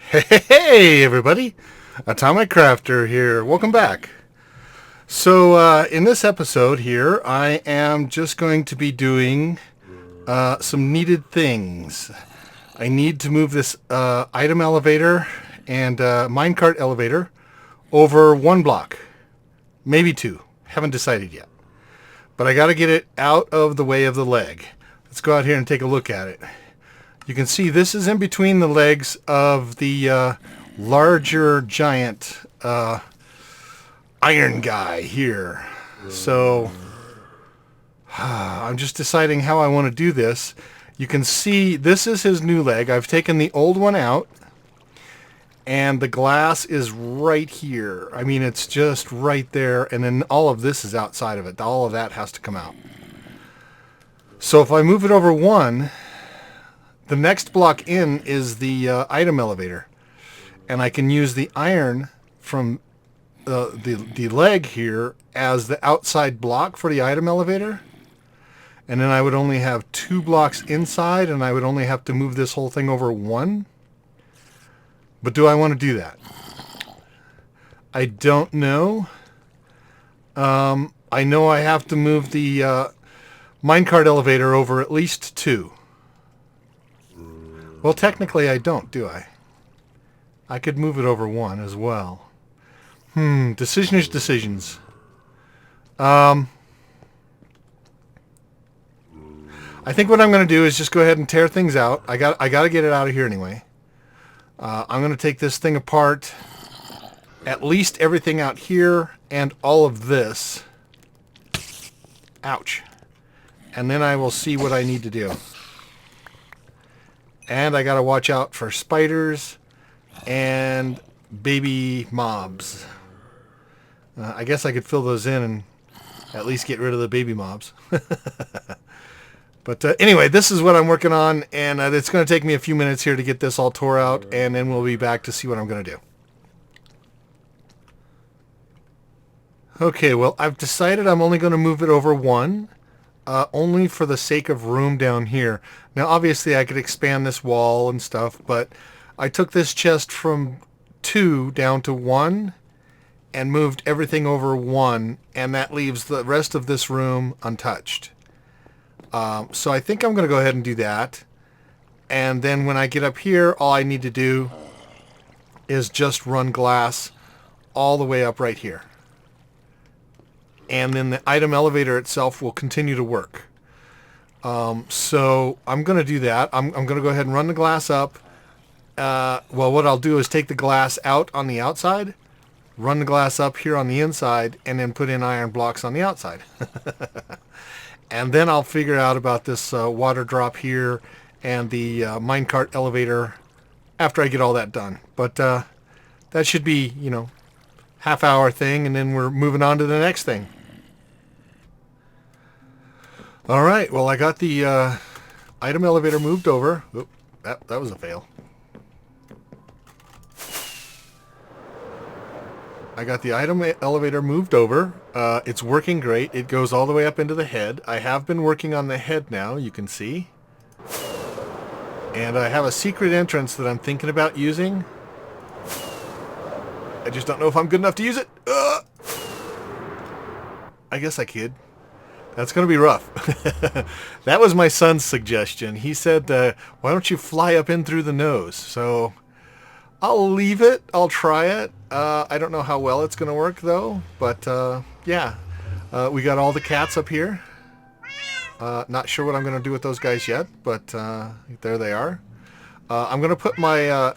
Hey everybody, Atomic Crafter here. Welcome back. So in this episode here, I am just going to be doing some needed things. I need to move this item elevator and minecart elevator over one block, maybe two. Haven't decided yet. But I got to get it out of the way of the leg. Let's go out here and take a look at it. You can see this is in between the legs of the larger giant iron guy here. So I'm just deciding how I want to do this. You can see this is his new leg. I've taken the old one out and the glass is right here. I mean, it's just right there, and then all of this is outside of it. All of that has to come out. So if I move it over one, the next block in is the item elevator, and I can use the iron from the leg here as the outside block for the item elevator, and then I would only have two blocks inside, and I would only have to move this whole thing over one. But do I want to do that? I don't know. I know I have to move the minecart elevator over at least two. Well, technically I don't, do I? I could move it over one as well. Decision-ish decisions. I think what I'm going to do is just go ahead and tear things out. I got to get it out of here anyway. I'm going to take this thing apart, at least everything out here and all of this. Ouch. And then I will see what I need to do. And I gotta watch out for spiders and baby mobs. I guess I could fill those in and at least get rid of the baby mobs. But anyway, this is what I'm working on, and it's going to take me a few minutes here to get this all tore out, and then we'll be back to see what I'm going to do. Okay, well, I've decided I'm only going to move it over one. Only for the sake of room down here. Now, obviously, I could expand this wall and stuff, but I took this chest from two down to one and moved everything over one, and that leaves the rest of this room untouched. So I think I'm going to go ahead and do that. And then when I get up here, all I need to do is just run glass all the way up right here. And then the item elevator itself will continue to work. So I'm going to do that. I'm going to go ahead and run the glass up. Well, what I'll do is take the glass out on the outside, run the glass up here on the inside, and then put in iron blocks on the outside. And then I'll figure out about this water drop here and the minecart elevator after I get all that done. But that should be, half-hour thing, and then we're moving on to the next thing. All right, well, I got the item elevator moved over. Oop, that was a fail. I got the item elevator moved over. It's working great. It goes all the way up into the head. I have been working on the head now, you can see. And I have a secret entrance that I'm thinking about using. I just don't know if I'm good enough to use it. I guess I could. That's going to be rough. That was my son's suggestion. He said, why don't you fly up in through the nose? So I'll leave it. I'll try it. I don't know how well it's going to work, though. But, yeah. We got all the cats up here. Not sure what I'm going to do with those guys yet, but there they are. I'm going to put my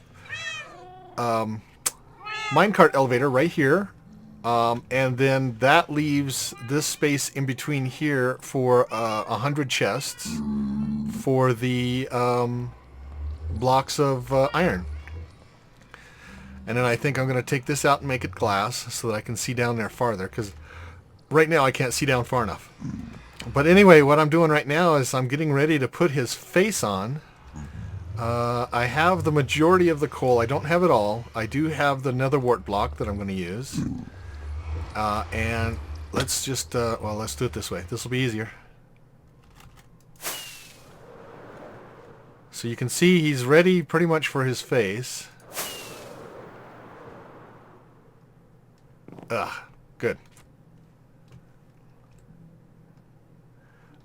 minecart elevator right here. And then that leaves this space in between here for 100 chests for the blocks of iron. And then I think I'm going to take this out and make it glass so that I can see down there farther, because right now I can't see down far enough. But anyway, what I'm doing right now is I'm getting ready to put his face on. I have the majority of the coal. I don't have it all. I do have the nether wart block that I'm going to use. And let's just, well, let's do it this way. This will be easier. So you can see he's ready pretty much for his face. Good.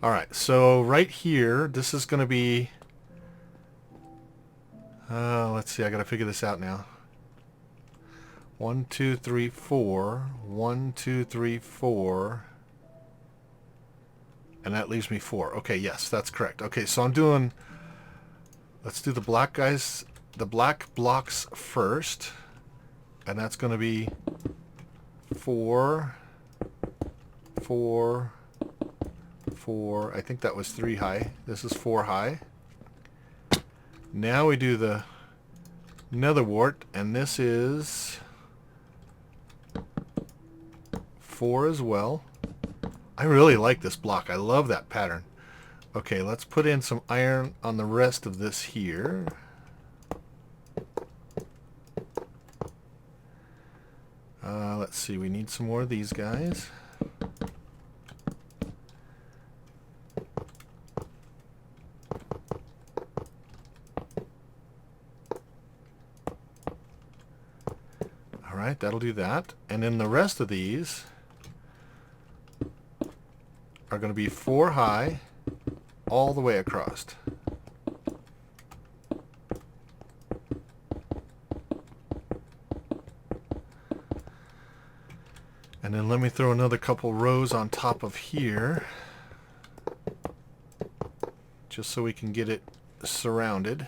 Alright, so right here, this is going to be... let's see, I got to figure this out now. 1, 2, 3, 4. 1, 2, 3, 4. And that leaves me 4. Okay, yes, that's correct. Okay, so I'm doing... Let's do the black guys, the black blocks first. And that's going to be 4, 4, 4. I think that was 3 high. This is 4 high. Now we do the nether wart, and this is 4 as well. I really like this block. I love that pattern. Okay, let's put in some iron on the rest of this here. Let's see, we need some more of these guys. Alright, that'll do that. And then the rest of these are going to be 4 high all the way across. And then let me throw another couple rows on top of here, just so we can get it surrounded.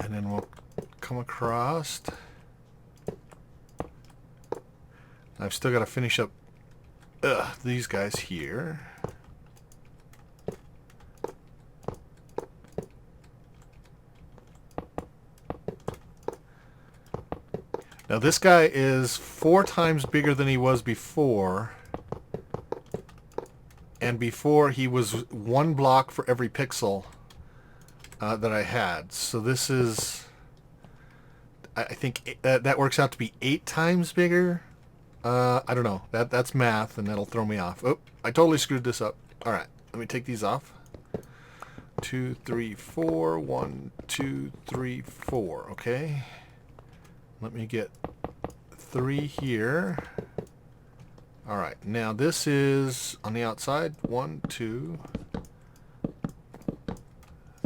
And then we'll come across. I've still got to finish up these guys here. Now this guy is 4 times bigger than he was before. And before he was 1 block for every pixel that I had. So this is, I think that works out to be 8 times bigger. I don't know. That's math, and that'll throw me off. Oh, I totally screwed this up. All right, let me take these off. 2, 3, 4. 1, 2, 3, 4. Okay. Let me get 3 here. All right. Now this is on the outside. 1, 2,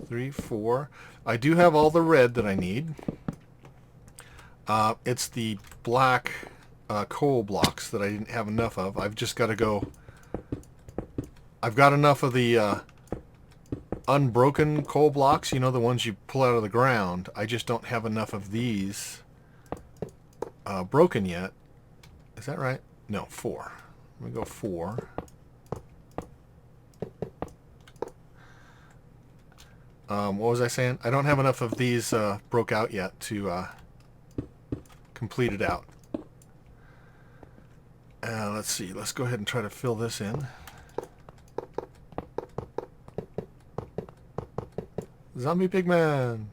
3, 4. I do have all the red that I need. It's the black coal blocks that I didn't have enough of. I've just got to go. I've got enough of the unbroken coal blocks, you know, the ones you pull out of the ground. I just don't have enough of these broken yet. Is that right? No, 4. Let me go 4. What was I saying? I don't have enough of these broke out yet to complete it out. Let's see. Let's go ahead and try to fill this in. Zombie pigman.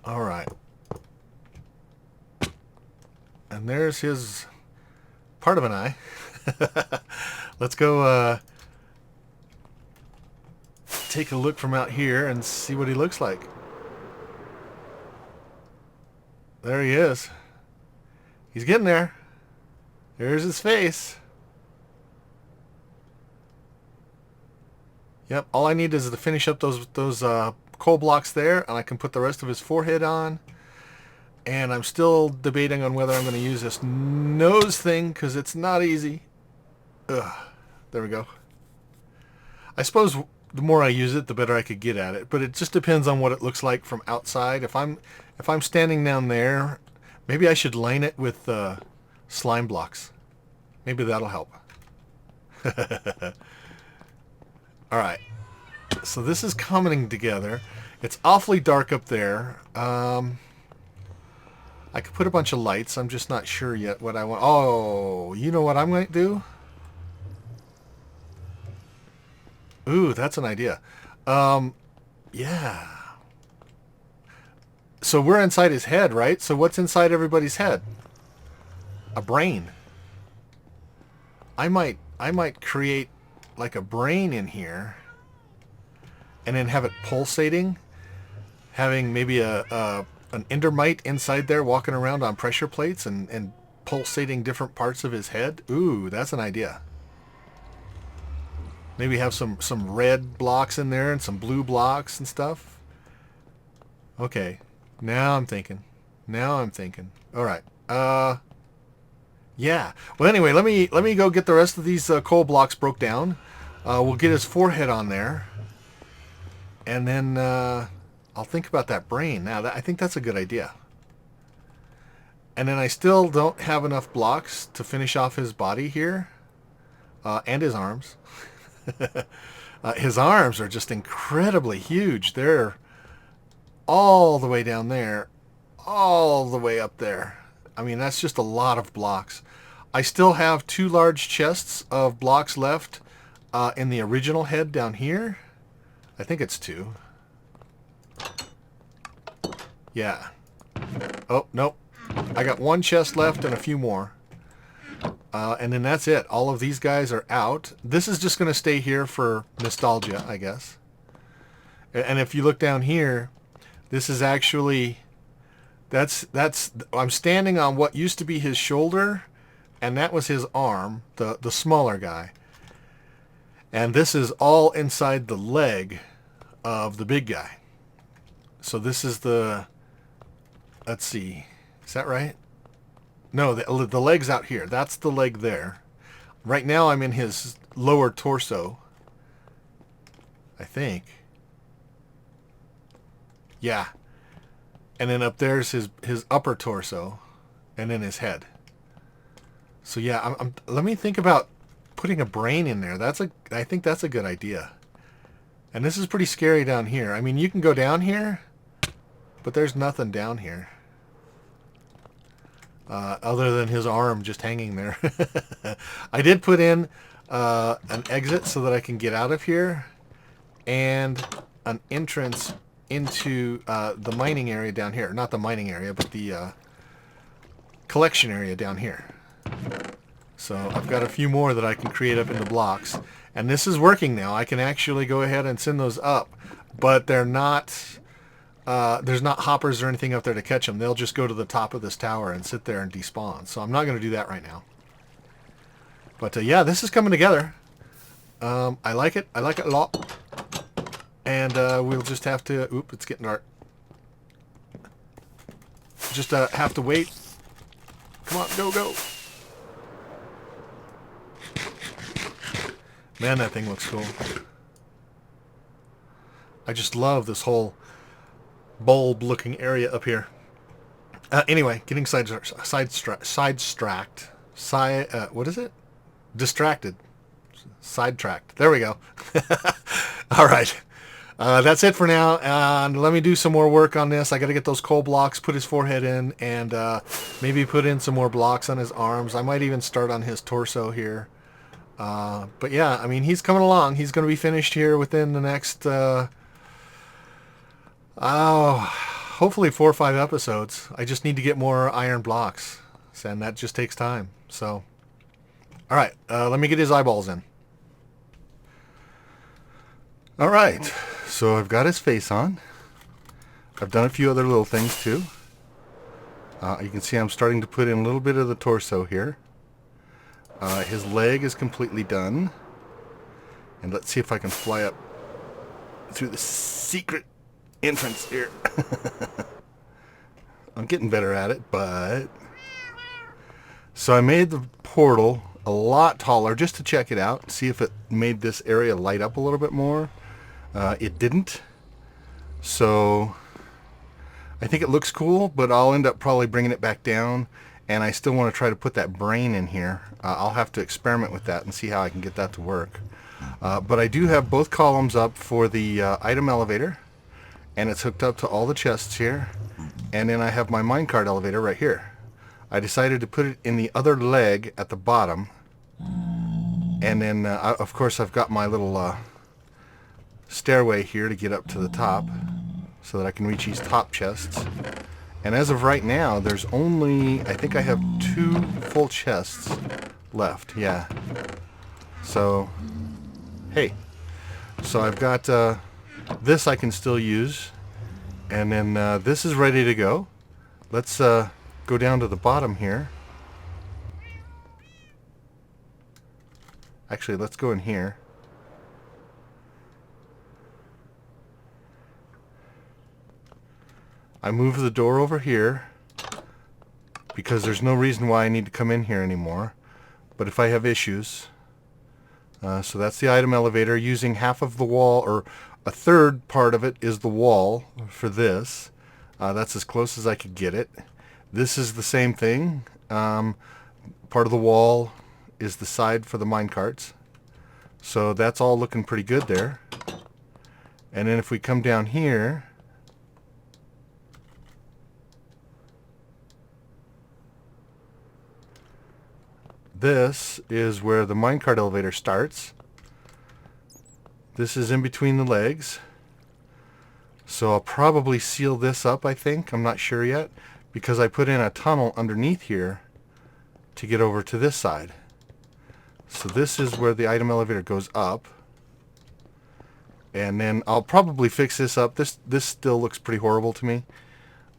All right. And there's his part of an eye. Let's go take a look from out here and see what he looks like. There he is. He's getting there. There's his face. Yep, all I need is to finish up those coal blocks there, and I can put the rest of his forehead on. And I'm still debating on whether I'm going to use this nose thing, because it's not easy. Ugh, there we go. I suppose the more I use it, the better I could get at it, but it just depends on what it looks like from outside. If I'm standing down there, maybe I should line it with slime blocks. Maybe that'll help. All right. So this is coming together. It's awfully dark up there. I could put a bunch of lights. I'm just not sure yet what I want. Oh, you know what I'm going to do? Ooh, that's an idea. Yeah. So we're inside his head, right? So what's inside everybody's head? A brain. I might create like a brain in here and then have it pulsating, having maybe an endermite inside there walking around on pressure plates and pulsating different parts of his head. Ooh, that's an idea. Maybe have some red blocks in there and some blue blocks and stuff. Okay. Now I'm thinking. All right. Yeah. Well, anyway, let me go get the rest of these coal blocks broke down. We'll get his forehead on there, and then I'll think about that brain. Now, I think that's a good idea. And then I still don't have enough blocks to finish off his body here, and his arms. His arms are just incredibly huge. They're all the way down there, all the way up there. I mean, that's just a lot of blocks. I still have 2 large chests of blocks left in the original head down here. I think it's 2. Yeah. Oh, nope. I got 1 chest left and a few more. And then that's it. All of these guys are out. This is just going to stay here for nostalgia, I guess. And if you look down here, this is actually, I'm standing on what used to be his shoulder, and that was his arm, the smaller guy. And this is all inside the leg of the big guy. So this is the, let's see, is that right? No, the leg's out here. That's the leg there. Right now I'm in his lower torso, I think. Yeah. And then up there's his upper torso, and then his head. So yeah, let me think about putting a brain in there. I think that's a good idea. And this is pretty scary down here. I mean, you can go down here, but there's nothing down here. Other than his arm just hanging there. I did put in an exit so that I can get out of here, and an entrance into the mining area down here. Not the mining area, but the collection area down here. So I've got a few more that I can create up into blocks. And this is working now. I can actually go ahead and send those up, but they're not... there's not hoppers or anything up there to catch them. They'll just go to the top of this tower and sit there and despawn. So I'm not going to do that right now. But yeah, this is coming together. I like it. I like it a lot. And we'll just have to... Oop, it's getting dark. Just have to wait. Come on, go, go. Man, that thing looks cool. I just love this whole bulb-looking area up here. Anyway, getting sidetracked. What is it? Distracted. Sidetracked. There we go. All right. That's it for now. And let me do some more work on this. I got to get those coal blocks, put his forehead in, and maybe put in some more blocks on his arms. I might even start on his torso here. But yeah, I mean, he's coming along. He's going to be finished here within the next... hopefully 4 or 5 episodes. I just need to get more iron blocks, and that just takes time. So, all right, let me get his eyeballs in. All right, so I've got his face on. I've done a few other little things too. You can see I'm starting to put in a little bit of the torso here. His leg is completely done. And let's see if I can fly up through the secret entrance here. I'm getting better at it, but... So I made the portal a lot taller just to check it out, see if it made this area light up a little bit more. It didn't. So I think it looks cool, but I'll end up probably bringing it back down, and I still want to try to put that brain in here. I'll have to experiment with that and see how I can get that to work. But I do have both columns up for the item elevator, and it's hooked up to all the chests here. And then I have my minecart elevator right here. I decided to put it in the other leg at the bottom. And then, of course, I've got my little stairway here to get up to the top so that I can reach these top chests. And as of right now, there's only, I think I have 2 full chests left. Yeah. So, hey. So I've got this I can still use. And then this is ready to go. Let's go down to the bottom here. Actually, let's go in here. I move the door over here because there's no reason why I need to come in here anymore. But if I have issues, so that's the item elevator using half of the wall, or a third part of it is the wall for this. That's as close as I could get it. This is the same thing. Part of the wall is the side for the minecarts. So that's all looking pretty good there. And then if we come down here, this is where the minecart elevator starts. This is in between the legs. So I'll probably seal this up, I think. I'm not sure yet, because I put in a tunnel underneath here to get over to this side. So this is where the item elevator goes up. And then I'll probably fix this up. This still looks pretty horrible to me.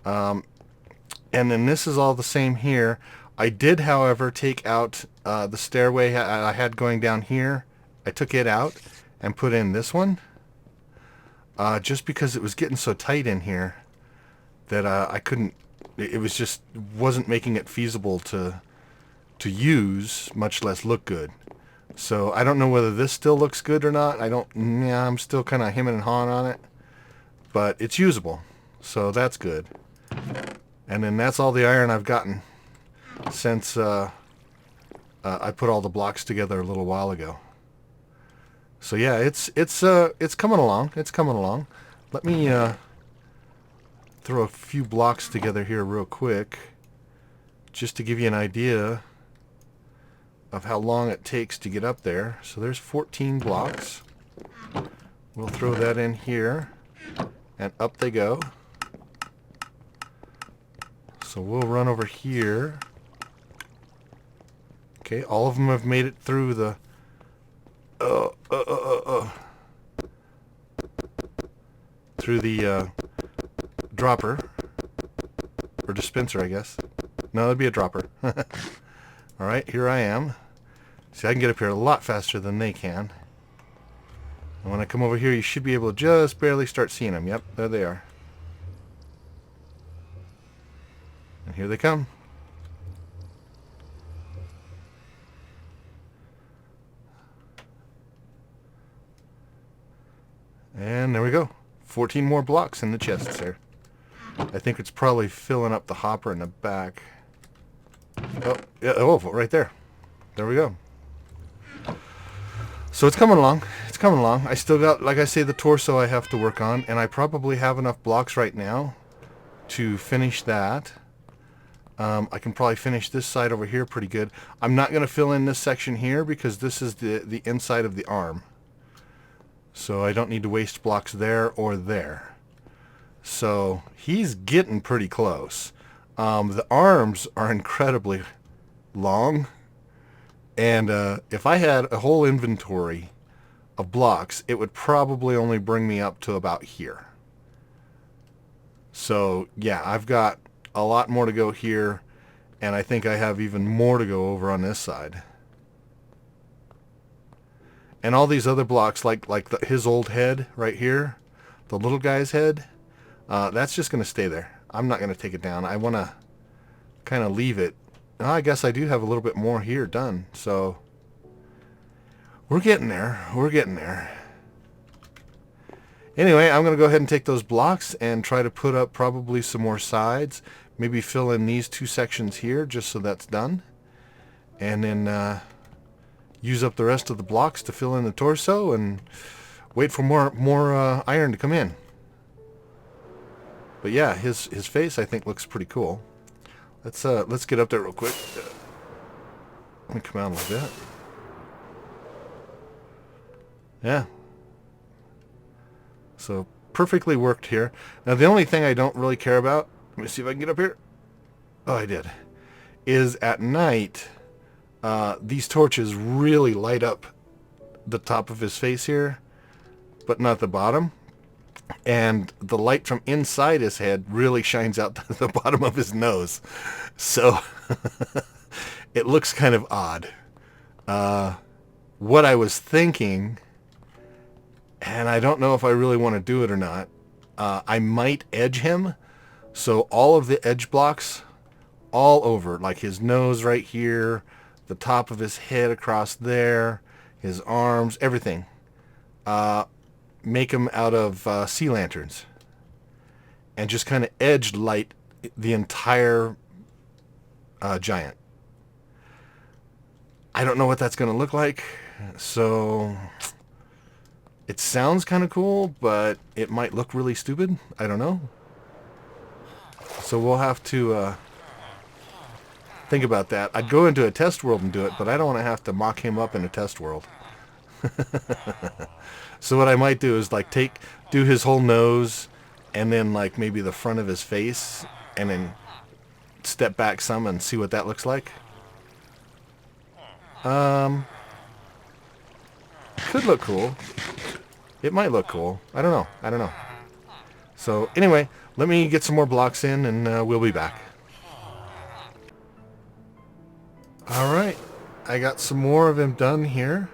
And then this is all the same here. I did, however, take out the stairway I had going down here. I took it out and put in this one. Just because it was getting so tight in here that I couldn't, it was just wasn't making it feasible to use, much less look good. So I don't know whether this still looks good or not. Yeah, I'm still kind of hemming and hawing on it, but it's usable, so that's good. And then that's all the iron I've gotten since I put all the blocks together a little while ago. So yeah, it's coming along. It's coming along. Let me throw a few blocks together here real quick, just to give you an idea of how long it takes to get up there. So there's 14 blocks. We'll throw that in here, and up they go. So we'll run over here. Okay, all of them have made it through the through the dropper, or dispenser, I guess. No, that'd be a dropper. Alright, here I am. See, I can get up here a lot faster than they can. And when I come over here, you should be able to just barely start seeing them. Yep, there they are. And here they come. And there we go. 14 more blocks in the chests there. I think it's probably filling up the hopper in the back. Oh, yeah, oh, right there. There we go. So it's coming along. It's coming along. I still got, like I say, the torso I have to work on, and I probably have enough blocks right now to finish that. I can probably finish this side over here pretty good. I'm not going to fill in this section here because this is the inside of the arm. So I don't need to waste blocks there or there. So he's getting pretty close. The arms are incredibly long, and if I had a whole inventory of blocks, it would probably only bring me up to about here. So yeah, I've got a lot more to go here, and I think I have even more to go over on this side. And all these other blocks, like his old head right here, the little guy's head, that's just going to stay there. I'm not going to take it down. I want to kind of leave it. I guess I do have a little bit more here done. So we're getting there. We're getting there. Anyway, I'm going to go ahead and take those blocks and try to put up probably some more sides. Maybe fill in these 2 sections here just so that's done. And then use up the rest of the blocks to fill in the torso and wait for more iron to come in. But yeah, his face I think looks pretty cool. Let's get up there real quick. Let me come out a little bit. Yeah. So perfectly worked here. Now the only thing I don't really care about, let me see if I can get up here. Oh, I did. Is at night, these torches really light up the top of his face here, but not the bottom. And the light from inside his head really shines out the bottom of his nose. So it looks kind of odd. What I was thinking, and I don't know if I really want to do it or not, I might edge him. So all of the edge blocks all over, like his nose right here, the top of his head across there, his arms, everything. Make them out of sea lanterns and just kind of edge light the entire giant. I don't know what that's going to look like, so it sounds kind of cool, but it might look really stupid. I don't know. So we'll have to think about that. I'd go into a test world and do it, but I don't want to have to mock him up in a test world. So what I might do is like do his whole nose and then like maybe the front of his face and then step back some and see what that looks like. Could look cool. It might look cool. I don't know. So anyway, let me get some more blocks in and we'll be back. Alright, I got some more of him done here.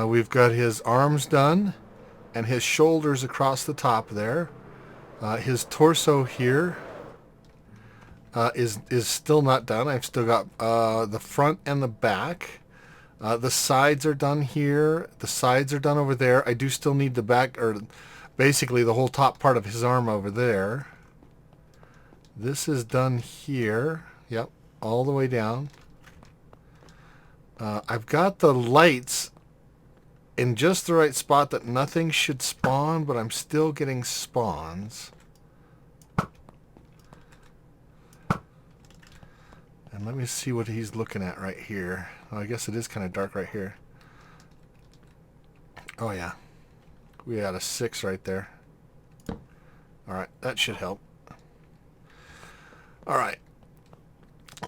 We've got his arms done and his shoulders across the top there. His torso here is still not done. I've still got the front and the back. The sides are done here. The sides are done over there. I do still need the back, or basically the whole top part of his arm over there. This is done here. Yep, all the way down. I've got the lights in just the right spot that nothing should spawn, but I'm still getting spawns. And let me see what he's looking at right here. Oh, I guess it is kind of dark right here. Oh yeah, we got a 6 right there. Alright, that should help. Alright,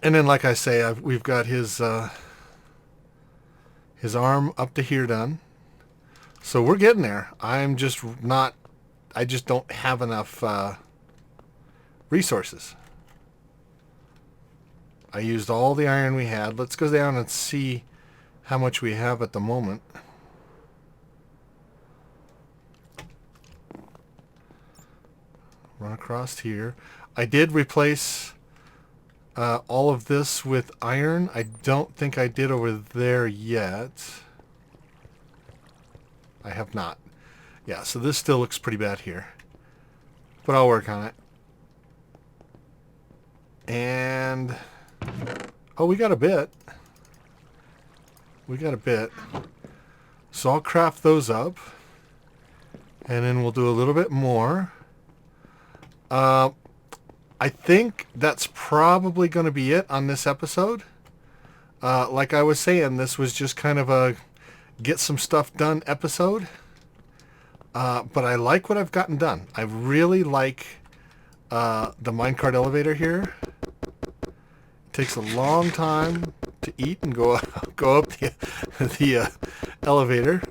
and then like I say, we've got his arm up to here done. So we're getting there. I just don't have enough resources. I used all the iron we had. Let's go down and see how much we have at the moment. Run across here. I did replace all of this with iron. I don't think I did over there yet. I have not. Yeah, so this still looks pretty bad here. But I'll work on it. And oh, we got a bit. We got a bit. So I'll craft those up. And then we'll do a little bit more. I think that's probably going to be it on this episode. Like I was saying, this was just kind of a get some stuff done episode. But I like what I've gotten done. I really like the minecart elevator here. It takes a long time to eat and go up the elevator.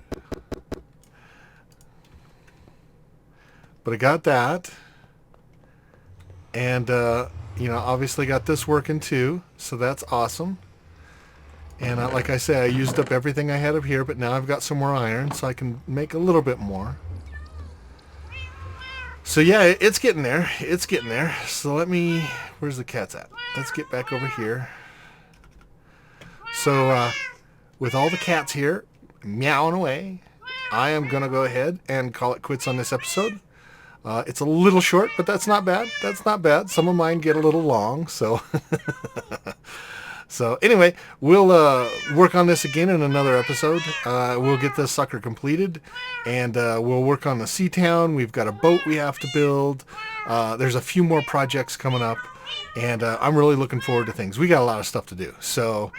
But I got that. And, you know, obviously got this working too. So that's awesome. And like I say, I used up everything I had up here, but now I've got some more iron, so I can make a little bit more. So yeah, it's getting there. It's getting there. So let me... Where's the cats at? Let's get back over here. So, with all the cats here, meowing away, I am going to go ahead and call it quits on this episode. It's a little short, but that's not bad. That's not bad. Some of mine get a little long, so... So anyway, we'll work on this again in another episode. We'll get this sucker completed, and we'll work on the sea town. We've got a boat we have to build. There's a few more projects coming up, and I'm really looking forward to things. We got a lot of stuff to do. So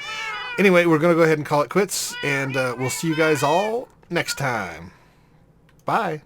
anyway, we're going to go ahead and call it quits, and we'll see you guys all next time. Bye.